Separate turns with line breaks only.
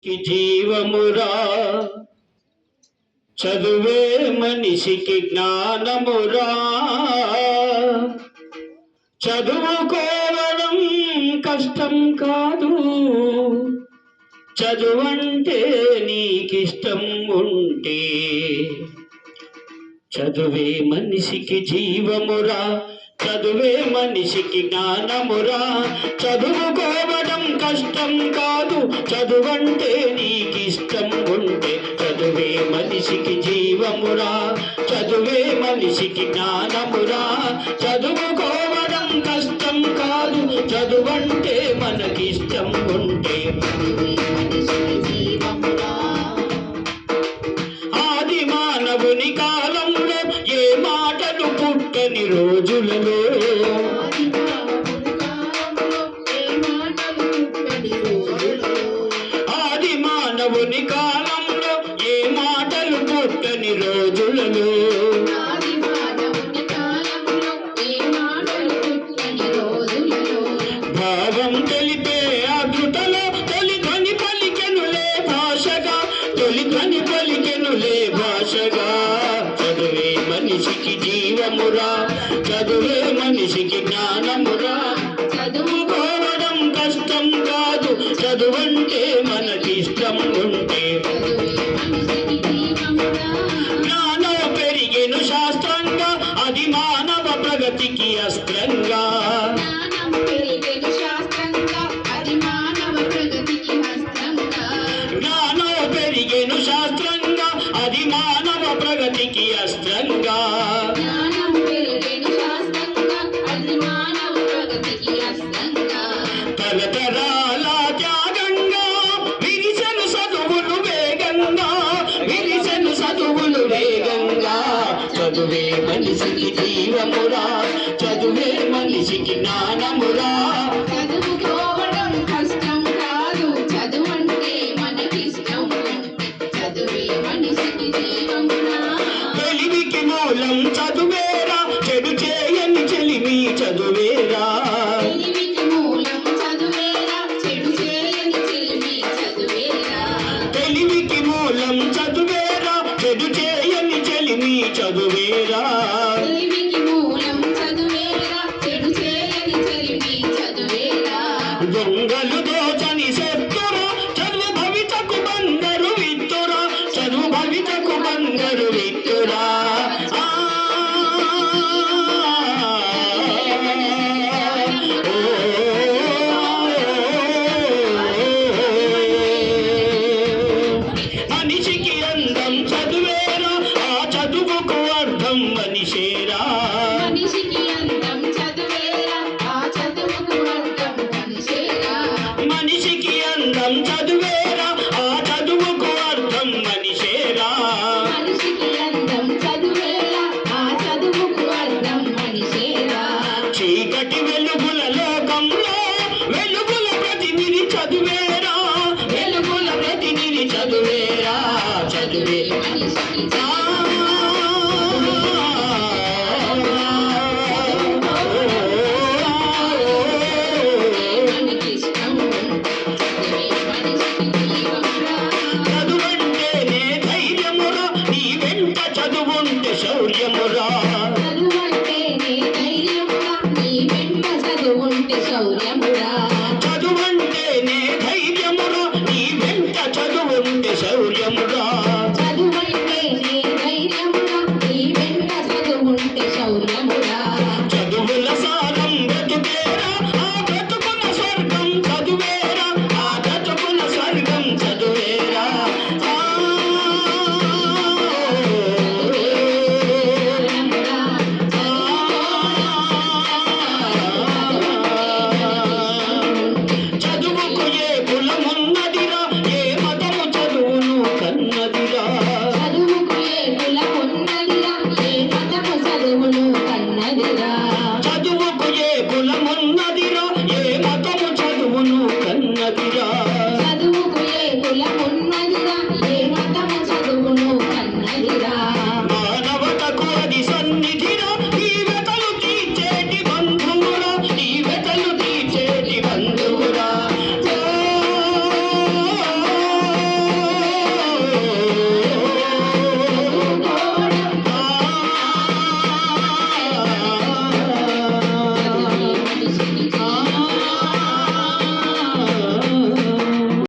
జీవమురా చదువే మనిషికి జ్ఞానమురా. చదువుకోవడం కష్టం కాదు, చదువంటే నీకిష్టం ఉంటే. చదువే మనిషికి జీవమురా, చదువే మనిషికి జ్ఞానమురా. చదువుకోవడం కష్టం కాదు, చదువంటే నీకిష్టం ఉంటే. చదువే మనిషికి జీవమురా, చదువే మనిషికి జ్ఞానమురా. చదువుకోవడం కష్టం కాదు, చదువంటే మనకిష్టం ఉంటే. ఆది మానవుని కాలంలో ఏ మాటలు పుట్టని రోజులలో, ఆది మానవుని కాలంలో ఏ మాటలు పుట్టని రోజులలో, భావం తెలిపే అద్భుతలో తొలిధ్వని పలికెనులే భాషగా, తొలిధ్వని పలికెనులే భాషగా. చదువే మనిషికి జీవమురా, చదువే మనిషికి జ్ఞానమురా. చదువుకోవడం కష్టం కాదు, చదువంటే మనకిష్టం ఉంటే. జ్ఞానం పెరిగెను శాస్త్రంగా, అది మానవ ప్రగతికి అస్త్రంగా. జ్ఞానం పెరిగెను శాస్త్రంగా, అది మానవ ప్రగతికి అస్త్రంగా. తరతరాల త్యాగంగా విరిసెను చదువులు వేగంగా, విరిసెను చదువులు వేగంగా. చదువే మనిషికి జీవమురా, చదువే మనిషికి జ్ఞానమురా.
చదువుకోవడం కష్టం కాదు, చదువంటే మనకిష్టం. చదువే మనిషికి జీవమురా.
తెలివికి మూలం చదువేరా, చెడు చేయని చెలిమి చదువేరా.
తెలివికి మూలం చదువేరా, చెడు చేయని చెలిమి చదువేరా.
తెలివికి మూలం చదువేరా, చెడు చేయని చెలిమి చదువేరా.
తెలివికి మూలం చదువేరా, చెడు చేయని చెలిమి చదువేరా.
దొంగలు దోచని శత్రురా, చదువు భవితకు బంగారు విత్తురా, చదువు భవితకు బంగారు విత్తురా. మనిషికి అందం చదువేరా, ఆ చదువుకు అర్థం మనిషేరా.
మనిషికి అందం చదువేరా, ఆ చదువుకు అర్థం మనిషేరా.
మనిషికి అందం చదువేరా, ఆ చదువుకు అర్థం మనిషేరా.
మనిషికి అందం చదువేరా, ఆ చదువుకు అర్థం మనిషేరా.
చీకటి వెలుగుల లోకంలో వెలుగుల ప్రతినిధి చదువేరా, వెలుగుల ప్రతినిధి చదువేరా. చదువే
మనిషికి మనకిష్టం. చదువే మనిషికి జీవమురా.
చదువంటేనే ధైర్యమురా, నీ వెంట చదువుంటే శౌర్యమురా.
చదువంటేనే ధైర్యమురా, నీ వెంట చదువుంటే శౌర్యమురా.
చదువంటేనే ధైర్యమురా, నీ వెంట చదువుంటే శౌర్యమురా.